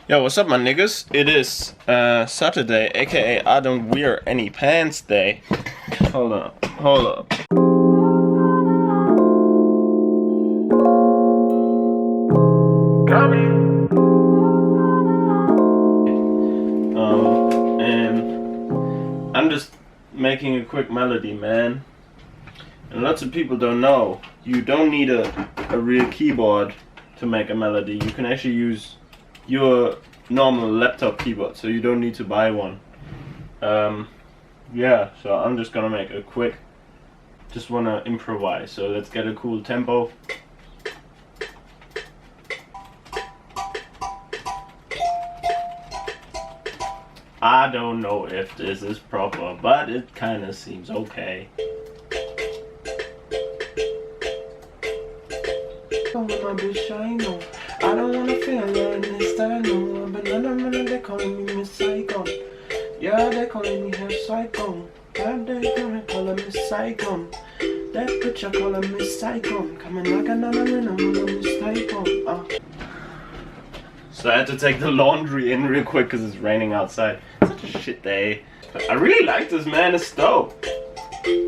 Yo, what's up, my niggas? It is Saturday, aka I don't wear any pants day. Hold up. Grammy. And I'm just making a quick melody, man. And lots of people don't know, you don't need a real keyboard to make a melody. You can actually use your normal laptop keyboard, so you don't need to buy one. Yeah, so I'm just gonna make a quick, just wanna improvise. So let's get a cool tempo. I don't know if this is proper, but it kinda seems okay. I don't wanna feel like this time, no. But none they calling me Miss Saigon. Yeah, they calling me her Saigon. Yeah, they gonna call me Saigon. That picture calling me Saigon. Coming like another rhythm, Miss Saigon. So I had to take the laundry in real quick because it's raining outside. Such a shit day. But I really like this, man. It's dope.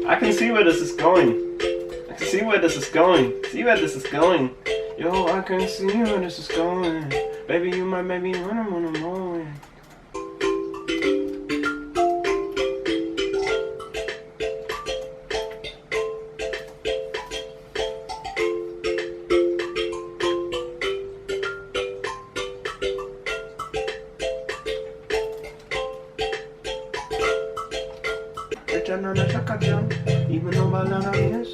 I can see where this is going. See where this is going. Yo, I can see where this is going. Baby, you might make me wanna more. Even though my love is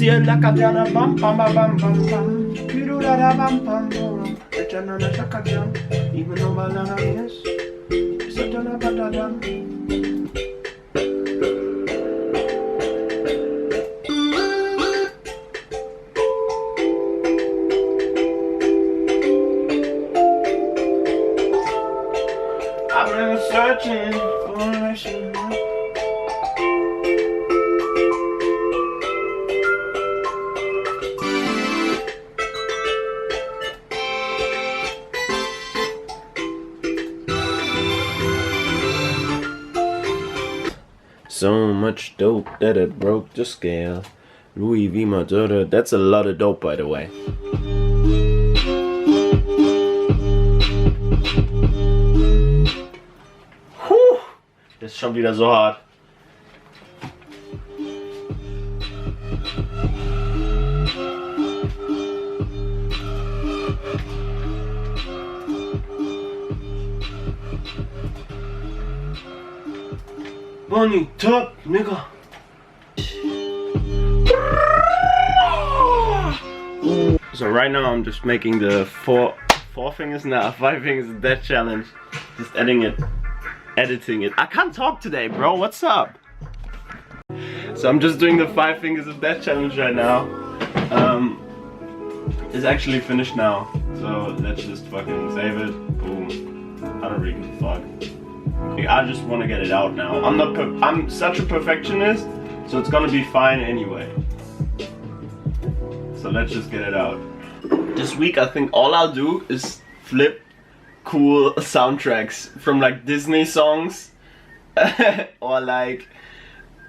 See like a jana bam bam bam bam bam bam. Piru da da bam bam bam. The jana na shaka jam. Even though my lana is, it's a jana ba da dam. I've been searching for a relation. So much dope that it broke the scale. Louis V. Madura. That's a lot of dope, by the way. Whew. Das ist schon wieder so hart. Money top, nigga. So right now I'm just making the four fingers now, 5 fingers dead challenge. Just editing it. I can't talk today, bro. What's up? So I'm just doing the 5 fingers of death challenge right now. It's actually finished now. So let's just fucking save it. Boom. I don't really give a fuck. I just want to get it out now. I'm such a perfectionist, so it's gonna be fine anyway. So let's just get it out. This week I think all I'll do is flip cool soundtracks from like Disney songs or like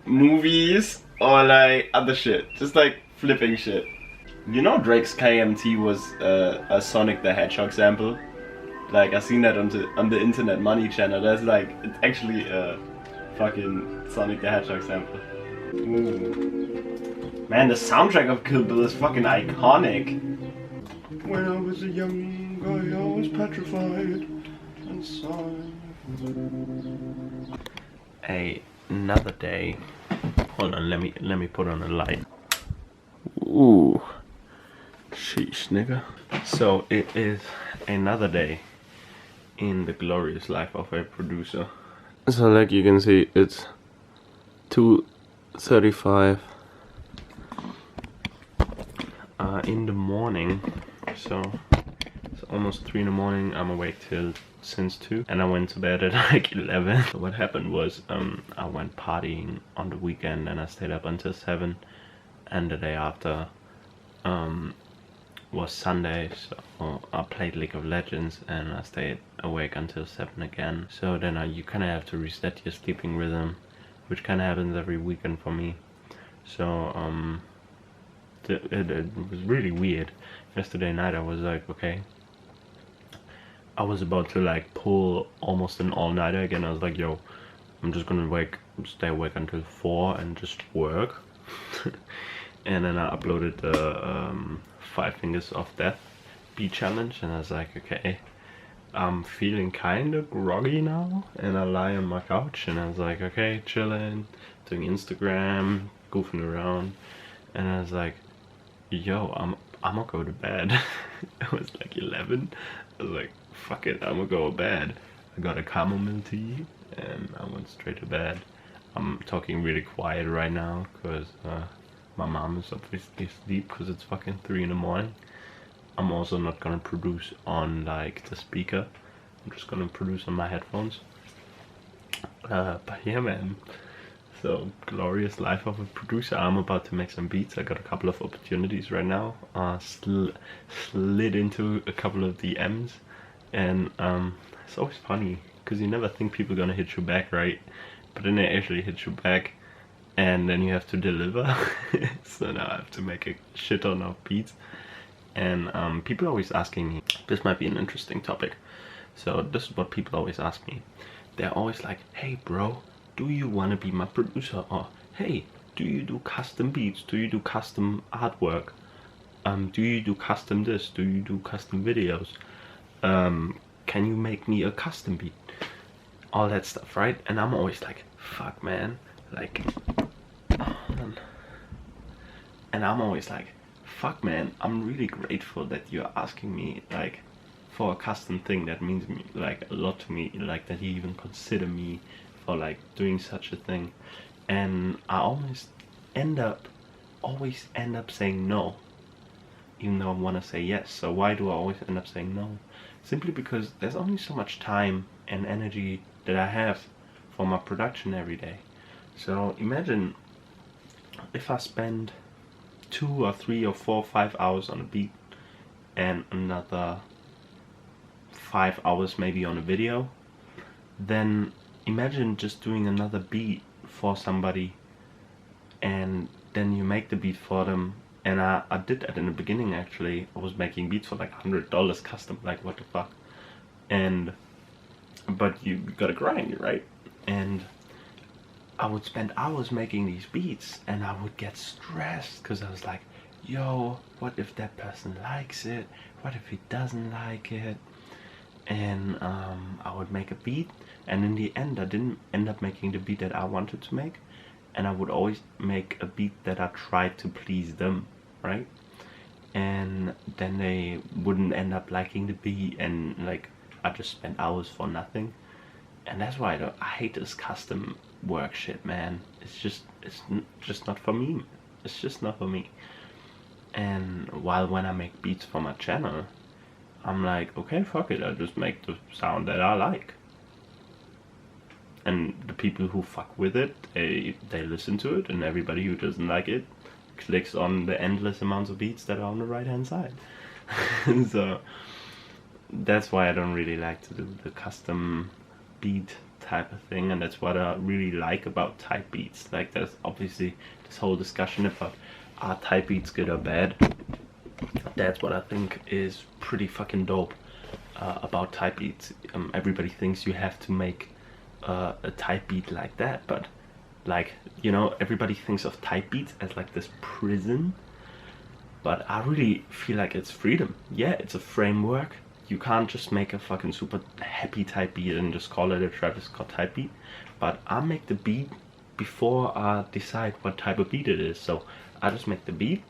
movies or like other shit. Just like flipping shit. You know Drake's KMT was a Sonic the Hedgehog sample? Like I seen that on the Internet Money channel. That's like, it's actually a fucking Sonic the Hedgehog sample. Ooh. Man, the soundtrack of Kill Bill is fucking iconic. When I was a young guy, I was petrified inside. Another day. Hold on, let me put on a light. Ooh. Sheesh, nigga. So it is another day in the glorious life of a producer. So like you can see, it's 2:35 in the morning. So it's almost 3 in the morning. I'm awake since 2, and I went to bed at like 11. So what happened was I went partying on the weekend and I stayed up until 7, and the day after was Sunday, so I played League of Legends and I stayed awake until 7 again. So then you kind of have to reset your sleeping rhythm, which kind of happens every weekend for me. So it was really weird. Yesterday night I was like, okay, I was about to like pull almost an all-nighter again. I was like, yo, I'm just gonna stay awake until 4 and just work. And then I uploaded the 5 Fingers of Death beat challenge, and I was like, okay, I'm feeling kind of groggy now. And I lie on my couch and I was like, okay, chilling, doing Instagram, goofing around, and I was like, yo, I'm gonna go to bed. It was like 11. I was like, fuck it, I'm gonna go to bed. I got a chamomile tea and I went straight to bed. I'm talking really quiet right now because my mom is obviously asleep because it's fucking 3 in the morning. I'm also not gonna produce on like the speaker. I'm just gonna produce on my headphones. But yeah, man. So, glorious life of a producer. I'm about to make some beats. I got a couple of opportunities right now. Slid into a couple of DMs, and it's always funny because you never think people are gonna hit you back, right? But then they actually hit you back, and then you have to deliver. So now I have to make a shit ton of beats, and people are always asking me. This might be an interesting topic. So this is what people always ask me. They're always like, hey bro, do you want to be my producer? Or hey, do you do custom beats? Do you do custom artwork? Do you do custom this? Do you do custom videos? Can you make me a custom beat? All that stuff, right? And I'm always like, fuck man, like, and I'm always like, fuck man, I'm really grateful that you're asking me like for a custom thing. That means like a lot to me, like that you even consider me for like doing such a thing. And I always end up saying no, even though I want to say yes. So why do I always end up saying no? Simply because there's only so much time and energy that I have for my production every day. So imagine if I spend 2 or 3 or 4 or 5 hours on a beat and another 5 hours maybe on a video, then imagine just doing another beat for somebody and then you make the beat for them. And I did that in the beginning actually. I was making beats for like $100 custom, like what the fuck. But you gotta grind, right? And I would spend hours making these beats and I would get stressed because I was like, yo, what if that person likes it? What if he doesn't like it? And I would make a beat, and in the end I didn't end up making the beat that I wanted to make, and I would always make a beat that I tried to please them, right? and then they wouldn't end up liking the beat, and like I just spent hours for nothing. And that's why I hate this custom work shit, man. It's just not for me. It's just not for me. And while when I make beats for my channel, I'm like, okay, fuck it, I just make the sound that I like. And the people who fuck with it, they listen to it, and everybody who doesn't like it clicks on the endless amounts of beats that are on the right hand side. So that's why I don't really like to do the custom beat type of thing, and that's what I really like about type beats. Like, there's obviously this whole discussion about are type beats good or bad. That's what I think is pretty fucking dope about type beats. Everybody thinks you have to make a type beat like that, but like, you know, everybody thinks of type beats as like this prison, but I really feel like it's freedom. Yeah, it's a framework. You can't just make a fucking super happy type beat and just call it a Travis Scott type beat, but I make the beat before I decide what type of beat it is. So I just make the beat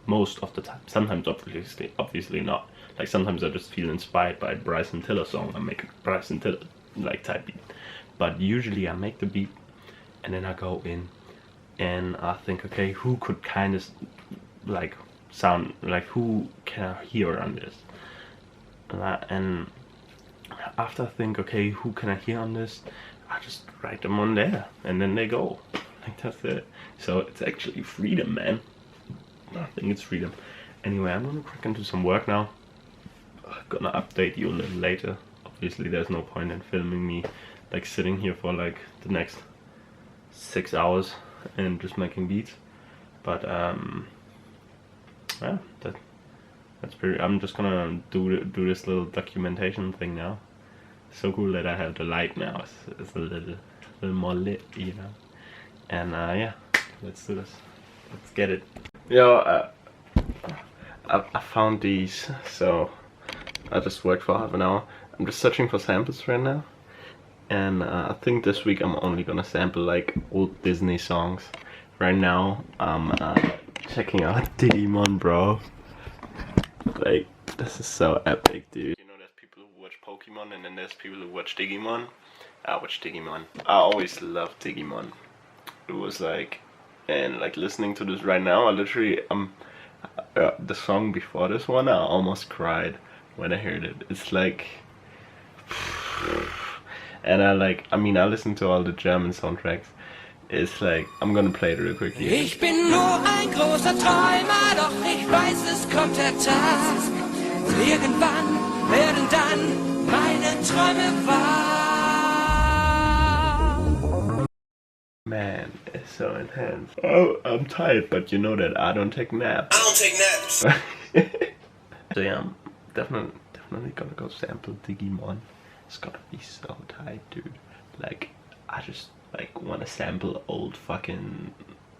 most of the time. Sometimes obviously not. Like, sometimes I just feel inspired by a Bryson Tiller song, I make a Bryson Tiller like type beat. But usually I make the beat and then I go in and I think, okay, who could kind of like sound like, who can I hear on this? And after I think, okay, who can I hear on this, I just write them on there and then they go. Like, that's it. So it's actually freedom, man. I think it's freedom. Anyway, I'm gonna crack into some work now. I'm gonna update you a little later. Obviously there's no point in filming me like sitting here for like the next 6 hours and just making beats. But yeah, that's pretty. I'm just gonna do this little documentation thing now. So cool that I have the light now. It's a little more lit, you know. And yeah, let's do this. Let's get it. Yo, I found these, so I just worked for half an hour. I'm just searching for samples right now, and I think this week I'm only gonna sample like old Disney songs. Right now I'm checking out Digimon, bro. Like, this is so epic, dude. You know, there's people who watch Pokemon and then there's people who watch Digimon. I watch Digimon. I always loved Digimon. It was like, and like listening to this right now, I literally the song before this one, I almost cried when I heard it. It's like, and I mean, I listen to all the German soundtracks. It's like, I'm gonna play it real quickly. Ich bin nur ein großer Träumer, doch ich weiß, es kommt der Tag. Irgendwann werden dann meine Träume wahr. Man, it's so intense. Oh, I'm tired, but you know that I don't take naps. I don't take naps. So yeah, I'm definitely gonna go sample Digimon. It's gonna be so tight, dude. Like, I just like want to sample old fucking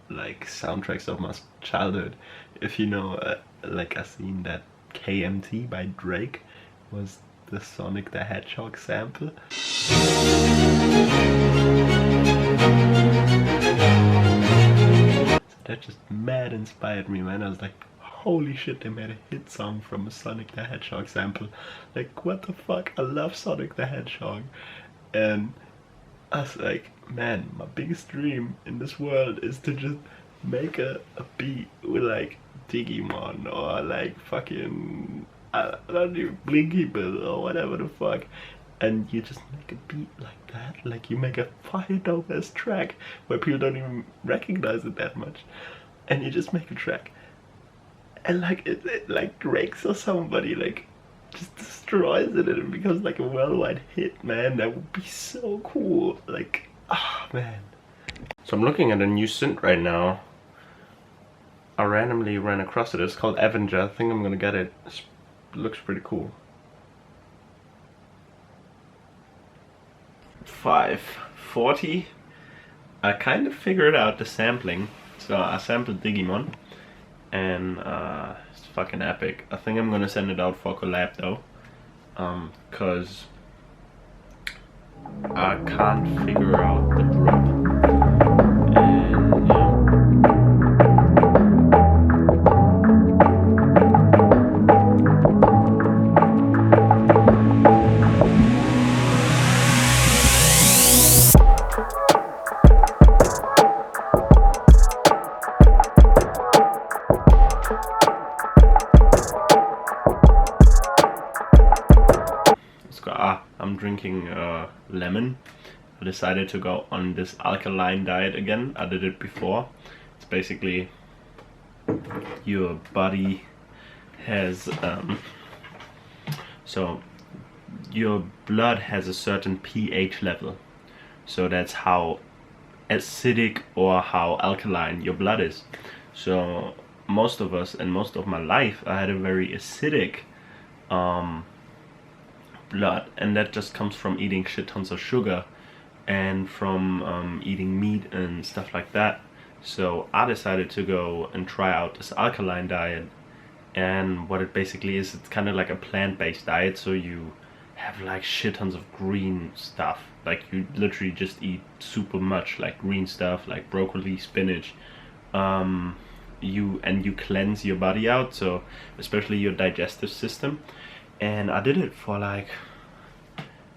like soundtracks of my childhood. If you know, like, I seen that KMT by Drake was the Sonic the Hedgehog sample. That just mad inspired me, man. I was like, holy shit, they made a hit song from a Sonic the Hedgehog sample. Like, what the fuck? I love Sonic the Hedgehog. And I was like, man, my biggest dream in this world is to just make a beat with like Digimon or like fucking, I don't know, Blinky Bill or whatever the fuck. And you just make a beat like that. Like, you make a fire dope ass track where people don't even recognize it that much. And you just make a track. And like, it like Drake's or somebody like just destroys it and it becomes like a worldwide hit, man. That would be so cool. Like, ah, man. So I'm looking at a new synth right now. I randomly ran across it. It's called Avenger. I think I'm gonna get it. It looks pretty cool. 540. I kind of figured out the sampling. So I sampled Digimon. And it's fucking epic. I think I'm gonna send it out for collab though, cause I can't figure out the drop. And yeah. sugar. I'm drinking lemon. I decided to go on this alkaline diet again. I did it before. It's basically your body has so your blood has a certain pH level. So that's how acidic or how alkaline your blood is. So most of us, and most of my life, I had a very acidic blood, and that just comes from eating shit tons of sugar and from eating meat and stuff like that. So I decided to go and try out this alkaline diet, and what it basically is, it's kind of like a plant-based diet. So you have like shit tons of green stuff, like you literally just eat super much like green stuff, like broccoli, spinach. You cleanse your body out, so especially your digestive system. And I did it for like,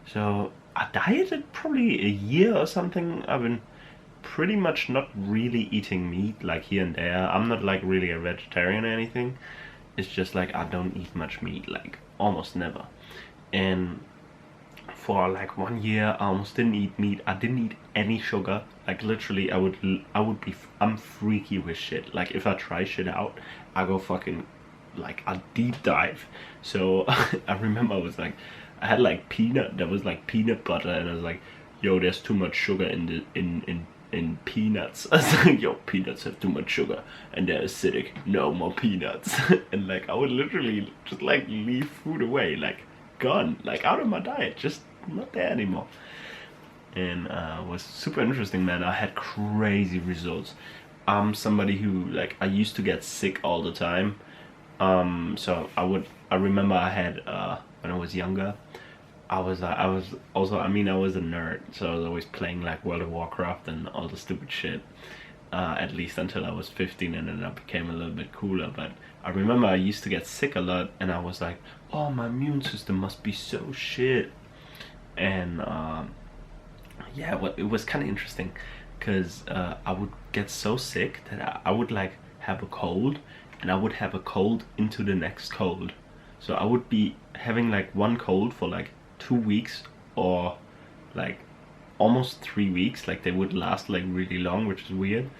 so I dieted probably a year or something. I've been pretty much not really eating meat, like here and there. I'm not like really a vegetarian or anything. It's just like I don't eat much meat, like almost never. And for like 1 year I almost didn't eat meat. I didn't eat any sugar. Like literally I'm freaky with shit. Like if I try shit out, I go fucking like a deep dive. So I remember I had like peanut, there was like peanut butter, and I was like, yo, there's too much sugar in peanuts. I was like, yo, peanuts have too much sugar and they're acidic, no more peanuts. And like I would literally just like leave food away, like gone, like out of my diet, just not there anymore. And it was super interesting, man. I had crazy results. I'm somebody who, like, I used to get sick all the time. So I remember I had when I was younger, I was also, I mean, I was a nerd, so I was always playing like World of Warcraft and all the stupid shit, at least until I was 15, and then I became a little bit cooler. But I remember I used to get sick a lot, and I was like, oh, my immune system must be so shit. And yeah, well, it was kind of interesting, because I would get so sick that I would like have a cold, and I would have a cold into the next cold. So I would be having like one cold for like 2 weeks, or like almost 3 weeks. Like they would last like really long, which is weird.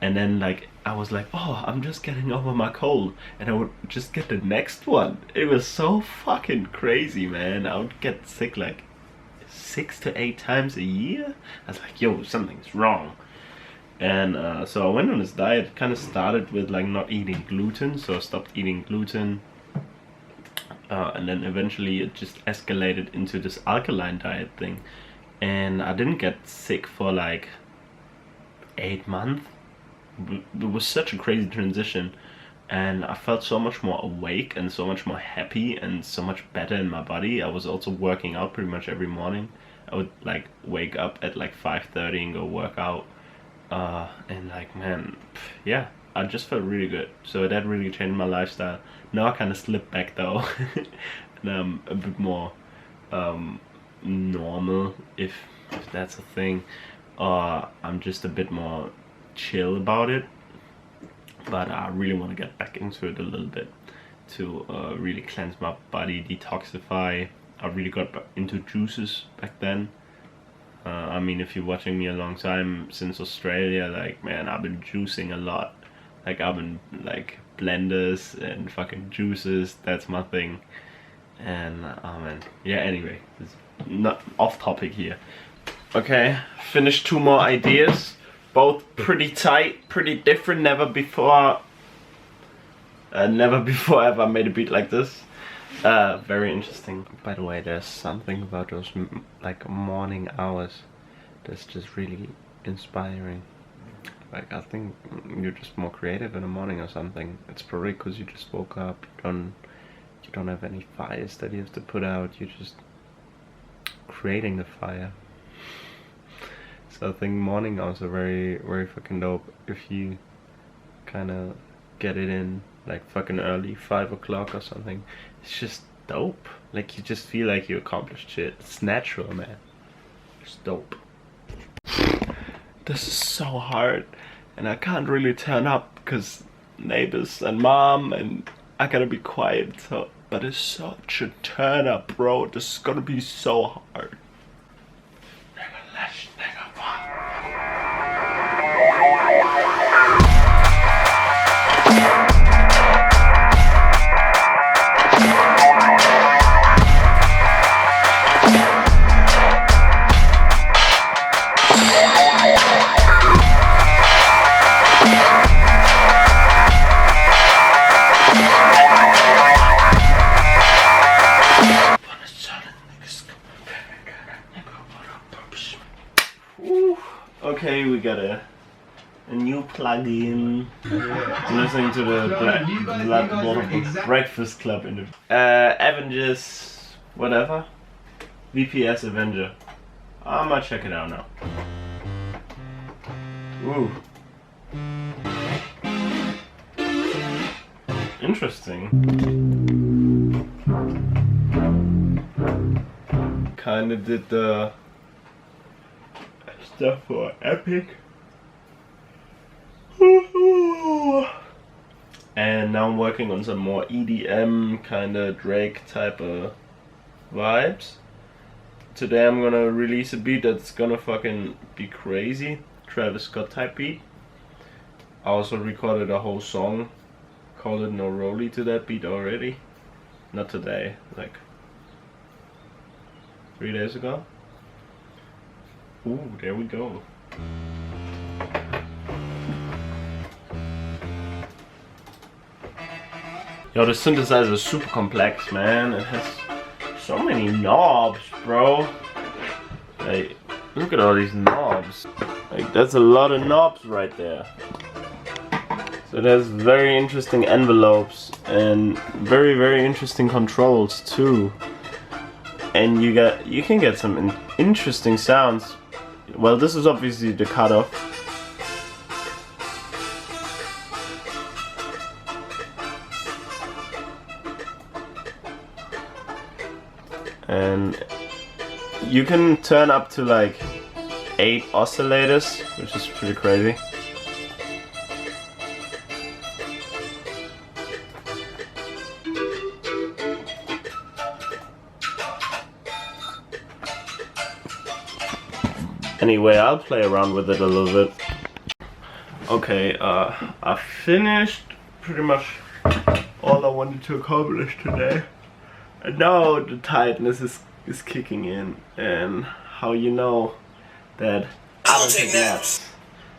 And then like I was like, oh, I'm just getting over my cold, and I would just get the next one. It was so fucking crazy, man. I would get sick like 6 to 8 times a year. I was like, yo, something's wrong. And so I went on this diet. Kind of started with like not eating gluten, so I stopped eating gluten. And then eventually it just escalated into this alkaline diet thing, and I didn't get sick for like 8 months. It was such a crazy transition, and I felt so much more awake and so much more happy and so much better in my body. I was also working out pretty much every morning. I would like wake up at like 5:30 and go work out, and like, man, yeah, I just felt really good. So that really changed my lifestyle. Now I kind of slipped back though, and I'm a bit more normal, if that's a thing, or I'm just a bit more chill about it. But I really want to get back into it a little bit to really cleanse my body, detoxify. I really got into juices back then. I mean, if you're watching me a long time, since Australia, like, man, I've been juicing a lot. Like, I've been like blenders and fucking juices, that's my thing. And oh man, yeah, anyway, it's not off topic here. Okay, finished 2 more ideas, both pretty tight, pretty different. Never before have I made a beat like this. Very interesting. By the way, there's something about those like morning hours that's just really inspiring. Like, I think you're just more creative in the morning or something. It's probably because you just woke up, you don't have any fires that you have to put out, you're just creating the fire. So I think morning hours are very, very fucking dope if you kind of get it in like fucking early, 5 o'clock or something. It's just dope. Like, you just feel like you accomplished shit. It's natural, man. It's dope. This is so hard, and I can't really turn up because neighbors and mom, and I gotta be quiet. So but it's such a turn up, bro. This is gonna be so hard. Okay, we got a new plugin. I'm listening to the Breakfast Club in the Avengers, whatever. VPS Avenger. I might check it out now. Ooh. Interesting. Kinda did the stuff for Epic. And now I'm working on some more EDM kinda Drake type of vibes. Today I'm gonna release a beat that's gonna fucking be crazy. Travis Scott type beat. I also recorded a whole song, called it No Rolly, to that beat already. Not today, like 3 days ago. Ooh, there we go. Yo, the synthesizer is super complex, man. It has so many knobs, bro. Like, look at all these knobs. Like, that's a lot of knobs right there. So it has very interesting envelopes and very, very interesting controls too. And you can get some interesting sounds. Well, this is obviously the cutoff. And you can turn up to like 8 oscillators, which is pretty crazy. Anyway, I'll play around with it a little bit. Okay, I finished pretty much all I wanted to accomplish today. And now the tiredness is kicking in, and how you know that I don't take naps.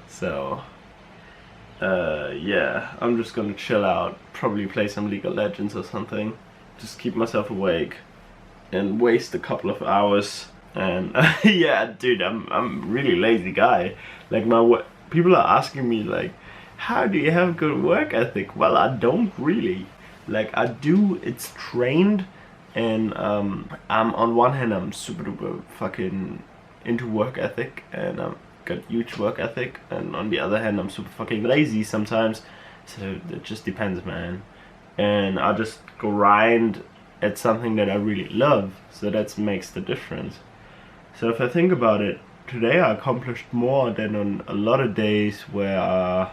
So, yeah, I'm just gonna chill out, probably play some League of Legends or something. Just keep myself awake and waste a couple of hours. And yeah, dude, I'm a really lazy guy. Like people are asking me like, how do you have good work ethic? Well, I don't really. Like I do, it's trained, and I'm on one hand I'm super duper fucking into work ethic, and I've got huge work ethic, and on the other hand I'm super fucking lazy sometimes. So it just depends, man. And I just grind at something that I really love, so that makes the difference. So if I think about it, today I accomplished more than on a lot of days where I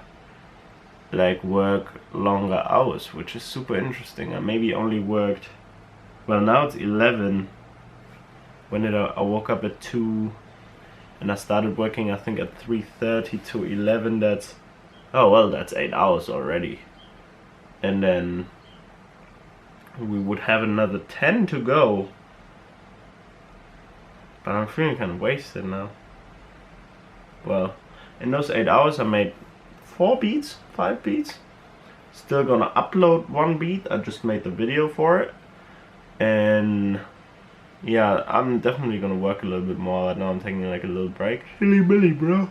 like work longer hours, which is super interesting. I maybe only worked, well now it's 11. When did I woke up at 2 and I started working I think at 3:30 to 11. That's, oh well, that's 8 hours already. And then we would have another 10 to go. But I'm feeling kind of wasted now. Well, in those 8 hours I made 4 beats, 5 beats. Still gonna upload 1 beat, I just made the video for it. And yeah, I'm definitely gonna work a little bit more. Right now I'm taking like a little break. Silly Billy, bro.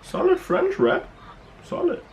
Solid French rap. Solid.